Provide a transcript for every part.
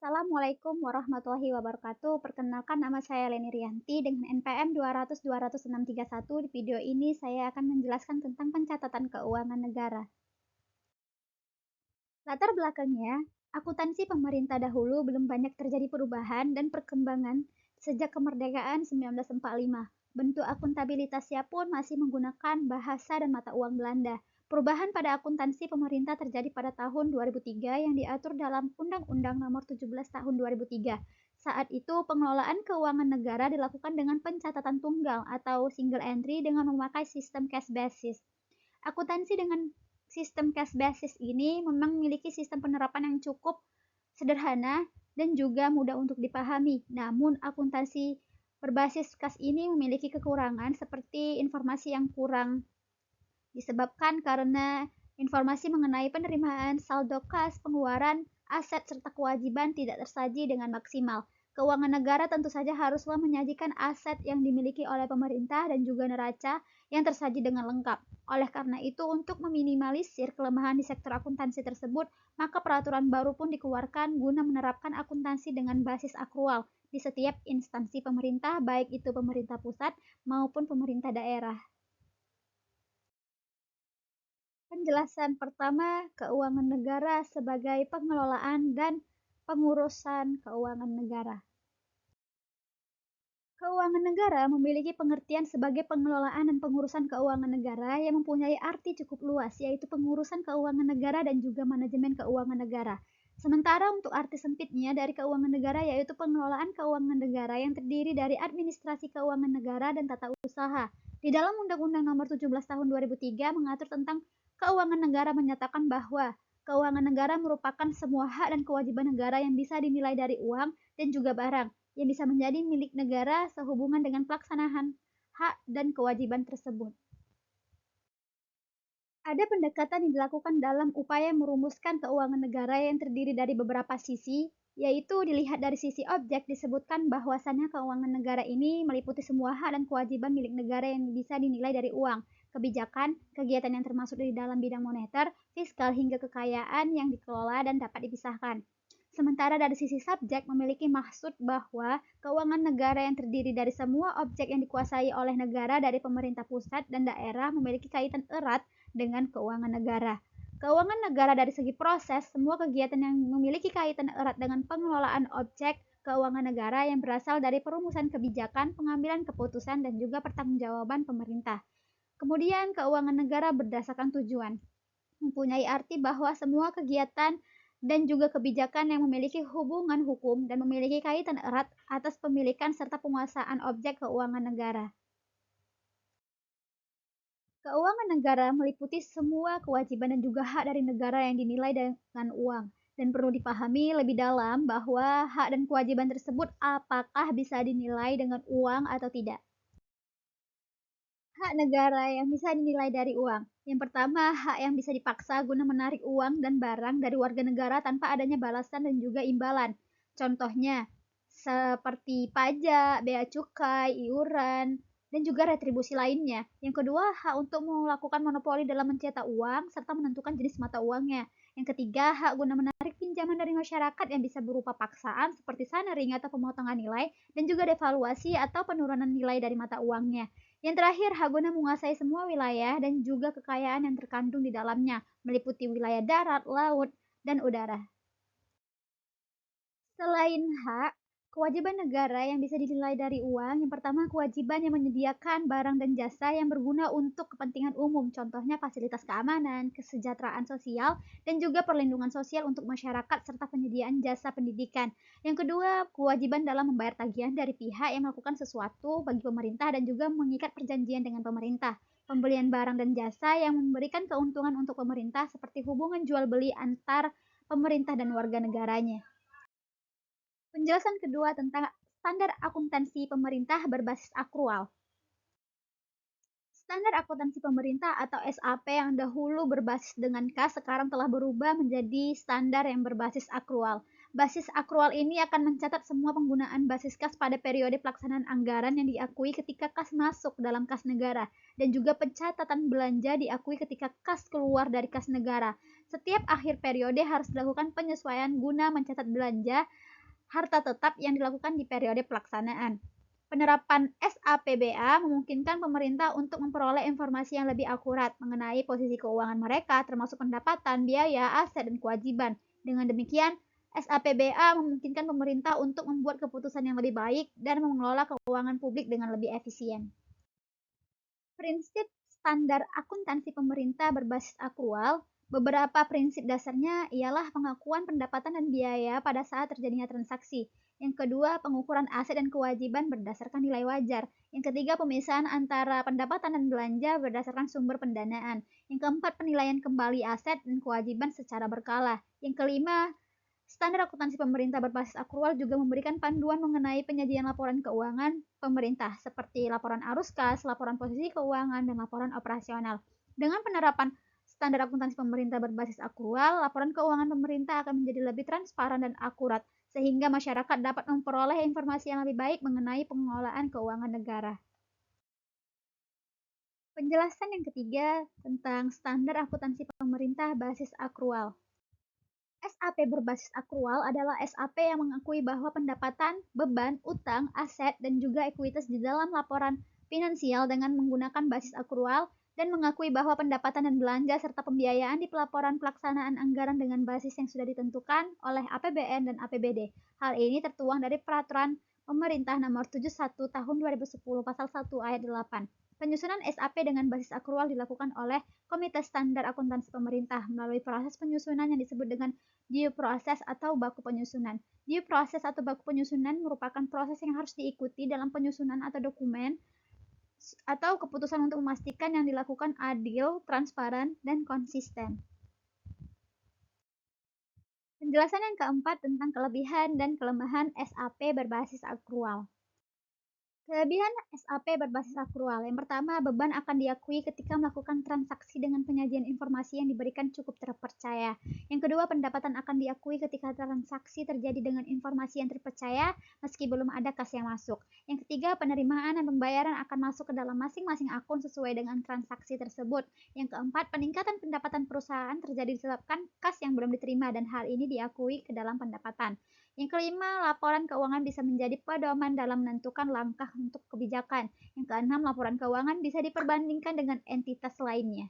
Assalamualaikum warahmatullahi wabarakatuh. Perkenalkan nama saya Leni Rianti dengan NPM 200-20631. Di video ini saya akan menjelaskan tentang pencatatan keuangan negara. Latar belakangnya, akuntansi pemerintah dahulu belum banyak terjadi perubahan dan perkembangan sejak kemerdekaan 1945. Bentuk akuntabilitasnya pun masih menggunakan bahasa dan mata uang Belanda. Perubahan pada akuntansi pemerintah terjadi pada tahun 2003 yang diatur dalam Undang-Undang Nomor 17 Tahun 2003. Saat itu, pengelolaan keuangan negara dilakukan dengan pencatatan tunggal atau single entry dengan memakai sistem cash basis. Akuntansi dengan sistem cash basis ini memang memiliki sistem penerapan yang cukup sederhana dan juga mudah untuk dipahami. Namun, akuntansi berbasis kas ini memiliki kekurangan seperti informasi yang kurang disebabkan karena informasi mengenai penerimaan, saldo kas, pengeluaran, aset, serta kewajiban tidak tersaji dengan maksimal. Keuangan negara tentu saja haruslah menyajikan aset yang dimiliki oleh pemerintah dan juga neraca yang tersaji dengan lengkap. Oleh karena itu, untuk meminimalisir kelemahan di sektor akuntansi tersebut, maka peraturan baru pun dikeluarkan guna menerapkan akuntansi dengan basis akrual di setiap instansi pemerintah, baik itu pemerintah pusat maupun pemerintah daerah. Penjelasan pertama, keuangan negara sebagai pengelolaan dan pengurusan keuangan negara. Keuangan negara memiliki pengertian sebagai pengelolaan dan pengurusan keuangan negara yang mempunyai arti cukup luas, yaitu pengurusan keuangan negara dan juga manajemen keuangan negara. Sementara untuk arti sempitnya dari keuangan negara yaitu pengelolaan keuangan negara yang terdiri dari administrasi keuangan negara dan tata usaha. Di dalam Undang-Undang Nomor 17 Tahun 2003 mengatur tentang keuangan negara menyatakan bahwa keuangan negara merupakan semua hak dan kewajiban negara yang bisa dinilai dari uang dan juga barang yang bisa menjadi milik negara sehubungan dengan pelaksanaan hak dan kewajiban tersebut. Ada pendekatan yang dilakukan dalam upaya merumuskan keuangan negara yang terdiri dari beberapa sisi, yaitu dilihat dari sisi objek disebutkan bahwasannya keuangan negara ini meliputi semua hak dan kewajiban milik negara yang bisa dinilai dari uang, kebijakan, kegiatan yang termasuk di dalam bidang moneter, fiskal hingga kekayaan yang dikelola dan dapat dipisahkan. Sementara dari sisi subjek memiliki maksud bahwa keuangan negara yang terdiri dari semua objek yang dikuasai oleh negara dari pemerintah pusat dan daerah memiliki kaitan erat dengan keuangan negara. Keuangan negara dari segi proses, semua kegiatan yang memiliki kaitan erat dengan pengelolaan objek keuangan negara yang berasal dari perumusan kebijakan, pengambilan keputusan, dan juga pertanggungjawaban pemerintah. Kemudian, keuangan negara berdasarkan tujuan mempunyai arti bahwa semua kegiatan dan juga kebijakan yang memiliki hubungan hukum dan memiliki kaitan erat atas pemilikan serta penguasaan objek keuangan negara. Keuangan negara meliputi semua kewajiban dan juga hak dari negara yang dinilai dengan uang. Dan perlu dipahami lebih dalam bahwa hak dan kewajiban tersebut apakah bisa dinilai dengan uang atau tidak. Hak negara yang bisa dinilai dari uang. Yang pertama, hak yang bisa dipaksa guna menarik uang dan barang dari warga negara tanpa adanya balasan dan juga imbalan. Contohnya, seperti pajak, bea cukai, iuran, dan juga retribusi lainnya. Yang kedua, hak untuk melakukan monopoli dalam mencetak uang serta menentukan jenis mata uangnya. Yang ketiga, hak guna menarik pinjaman dari masyarakat yang bisa berupa paksaan seperti sanering atau pemotongan nilai dan juga devaluasi atau penurunan nilai dari mata uangnya. Yang terakhir, hak guna menguasai semua wilayah dan juga kekayaan yang terkandung di dalamnya, meliputi wilayah darat, laut, dan udara. Selain hak, kewajiban negara yang bisa dinilai dari uang, yang pertama kewajiban yang menyediakan barang dan jasa yang berguna untuk kepentingan umum, contohnya fasilitas keamanan, kesejahteraan sosial, dan juga perlindungan sosial untuk masyarakat serta penyediaan jasa pendidikan. Yang kedua, kewajiban dalam membayar tagihan dari pihak yang melakukan sesuatu bagi pemerintah dan juga mengikat perjanjian dengan pemerintah. Pembelian barang dan jasa yang memberikan keuntungan untuk pemerintah seperti hubungan jual beli antar pemerintah dan warga negaranya. Penjelasan kedua tentang standar akuntansi pemerintah berbasis akrual. Standar akuntansi pemerintah atau SAP yang dahulu berbasis dengan kas sekarang telah berubah menjadi standar yang berbasis akrual. Basis akrual ini akan mencatat semua penggunaan basis kas pada periode pelaksanaan anggaran yang diakui ketika kas masuk dalam kas negara, dan juga pencatatan belanja diakui ketika kas keluar dari kas negara. Setiap akhir periode harus dilakukan penyesuaian guna mencatat belanja harta tetap yang dilakukan di periode pelaksanaan. Penerapan SAPBA memungkinkan pemerintah untuk memperoleh informasi yang lebih akurat mengenai posisi keuangan mereka, termasuk pendapatan, biaya, aset, dan kewajiban. Dengan demikian, SAPBA memungkinkan pemerintah untuk membuat keputusan yang lebih baik dan mengelola keuangan publik dengan lebih efisien. Prinsip standar akuntansi pemerintah berbasis akrual, beberapa prinsip dasarnya ialah pengakuan pendapatan dan biaya pada saat terjadinya transaksi. Yang kedua, pengukuran aset dan kewajiban berdasarkan nilai wajar. Yang ketiga, pemisahan antara pendapatan dan belanja berdasarkan sumber pendanaan. Yang keempat, penilaian kembali aset dan kewajiban secara berkala. Yang kelima, standar akuntansi pemerintah berbasis akrual juga memberikan panduan mengenai penyajian laporan keuangan pemerintah, seperti laporan arus kas, laporan posisi keuangan, dan laporan operasional. Dengan penerapan standar akuntansi pemerintah berbasis akrual, laporan keuangan pemerintah akan menjadi lebih transparan dan akurat, sehingga masyarakat dapat memperoleh informasi yang lebih baik mengenai pengelolaan keuangan negara. Penjelasan yang ketiga tentang standar akuntansi pemerintah basis akrual. SAP berbasis akrual adalah SAP yang mengakui bahwa pendapatan, beban, utang, aset, dan juga ekuitas di dalam laporan finansial dengan menggunakan basis akrual dan mengakui bahwa pendapatan dan belanja serta pembiayaan di pelaporan pelaksanaan anggaran dengan basis yang sudah ditentukan oleh APBN dan APBD. Hal ini tertuang dari Peraturan Pemerintah Nomor 71 Tahun 2010 Pasal 1 Ayat 8. Penyusunan SAP dengan basis akrual dilakukan oleh Komite Standar Akuntansi Pemerintah melalui proses penyusunan yang disebut dengan due process atau baku penyusunan. Due process atau baku penyusunan merupakan proses yang harus diikuti dalam penyusunan atau dokumen atau keputusan untuk memastikan yang dilakukan adil, transparan, dan konsisten. Penjelasan yang keempat tentang kelebihan dan kelemahan SAP berbasis akrual. Kelebihan SAP berbasis akrual. Yang pertama, beban akan diakui ketika melakukan transaksi dengan penyajian informasi yang diberikan cukup terpercaya. Yang kedua, pendapatan akan diakui ketika transaksi terjadi dengan informasi yang terpercaya meski belum ada kas yang masuk. Yang ketiga, penerimaan dan pembayaran akan masuk ke dalam masing-masing akun sesuai dengan transaksi tersebut. Yang keempat, peningkatan pendapatan perusahaan terjadi disebabkan kas yang belum diterima dan hal ini diakui ke dalam pendapatan. Yang kelima, laporan keuangan bisa menjadi pedoman dalam menentukan langkah untuk kebijakan. Yang keenam, laporan keuangan bisa diperbandingkan dengan entitas lainnya.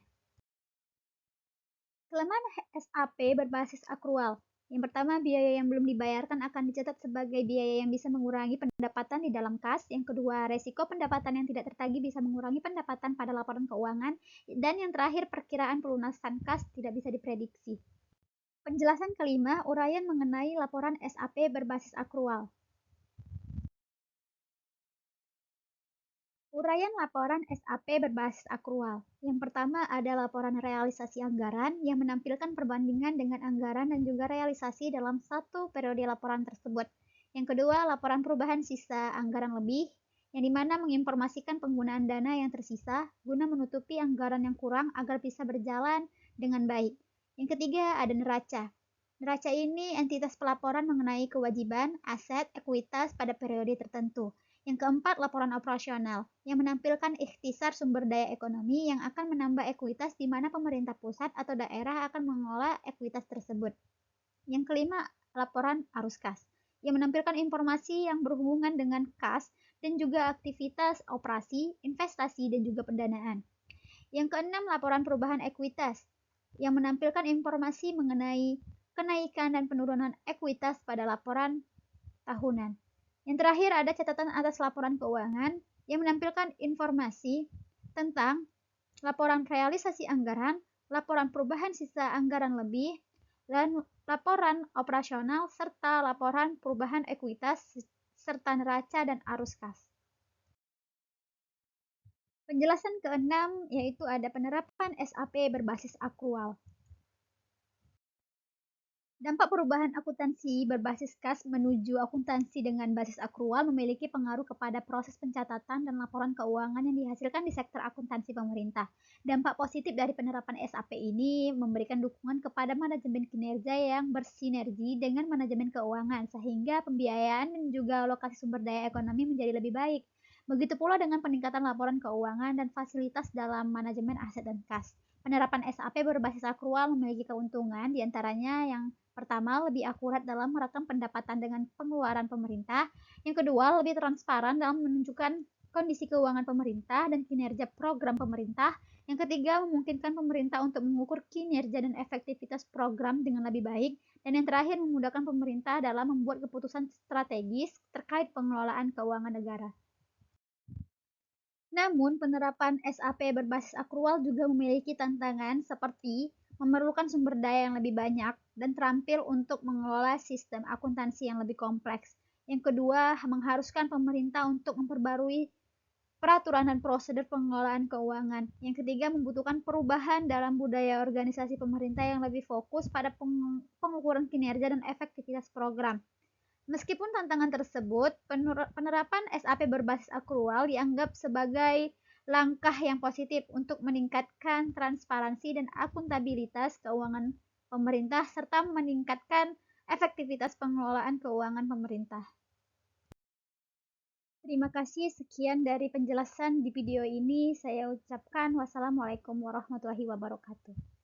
Kelemahan SAP berbasis akrual. Yang pertama, biaya yang belum dibayarkan akan dicatat sebagai biaya yang bisa mengurangi pendapatan di dalam kas. Yang kedua, resiko pendapatan yang tidak tertagih bisa mengurangi pendapatan pada laporan keuangan. Dan yang terakhir, perkiraan pelunasan kas tidak bisa diprediksi. Penjelasan kelima, uraian mengenai laporan SAP berbasis akrual. Uraian laporan SAP berbasis akrual. Yang pertama ada laporan realisasi anggaran yang menampilkan perbandingan dengan anggaran dan juga realisasi dalam satu periode laporan tersebut. Yang kedua, laporan perubahan sisa anggaran lebih, yang dimana menginformasikan penggunaan dana yang tersisa guna menutupi anggaran yang kurang agar bisa berjalan dengan baik. Yang ketiga, ada neraca. Neraca ini entitas pelaporan mengenai kewajiban, aset, ekuitas pada periode tertentu. Yang keempat, laporan operasional yang menampilkan ikhtisar sumber daya ekonomi yang akan menambah ekuitas di mana pemerintah pusat atau daerah akan mengelola ekuitas tersebut. Yang kelima, laporan arus kas yang menampilkan informasi yang berhubungan dengan kas dan juga aktivitas operasi, investasi, dan juga pendanaan. Yang keenam, laporan perubahan ekuitas yang menampilkan informasi mengenai kenaikan dan penurunan ekuitas pada laporan tahunan. Yang terakhir ada catatan atas laporan keuangan yang menampilkan informasi tentang laporan realisasi anggaran, laporan perubahan sisa anggaran lebih, dan laporan operasional serta laporan perubahan ekuitas serta neraca dan arus kas. Penjelasan keenam yaitu ada penerapan SAP berbasis akrual. Dampak perubahan akuntansi berbasis kas menuju akuntansi dengan basis akrual memiliki pengaruh kepada proses pencatatan dan laporan keuangan yang dihasilkan di sektor akuntansi pemerintah. Dampak positif dari penerapan SAP ini memberikan dukungan kepada manajemen kinerja yang bersinergi dengan manajemen keuangan, sehingga pembiayaan dan juga alokasi sumber daya ekonomi menjadi lebih baik. Begitu pula dengan peningkatan laporan keuangan dan fasilitas dalam manajemen aset dan kas. Penerapan SAP berbasis akrual memiliki keuntungan diantaranya yang pertama, lebih akurat dalam merekam pendapatan dengan pengeluaran pemerintah. Yang kedua, lebih transparan dalam menunjukkan kondisi keuangan pemerintah dan kinerja program pemerintah. Yang ketiga, memungkinkan pemerintah untuk mengukur kinerja dan efektivitas program dengan lebih baik. Dan yang terakhir, memudahkan pemerintah dalam membuat keputusan strategis terkait pengelolaan keuangan negara. Namun, penerapan SAP berbasis akrual juga memiliki tantangan seperti memerlukan sumber daya yang lebih banyak dan terampil untuk mengelola sistem akuntansi yang lebih kompleks. Yang kedua, mengharuskan pemerintah untuk memperbarui peraturan dan prosedur pengelolaan keuangan. Yang ketiga, membutuhkan perubahan dalam budaya organisasi pemerintah yang lebih fokus pada pengukuran kinerja dan efektivitas program. Meskipun tantangan tersebut, penerapan SAP berbasis akrual dianggap sebagai langkah yang positif untuk meningkatkan transparansi dan akuntabilitas keuangan pemerintah serta meningkatkan efektivitas pengelolaan keuangan pemerintah. Terima kasih, sekian dari penjelasan di video ini. Saya ucapkan wassalamualaikum warahmatullahi wabarakatuh.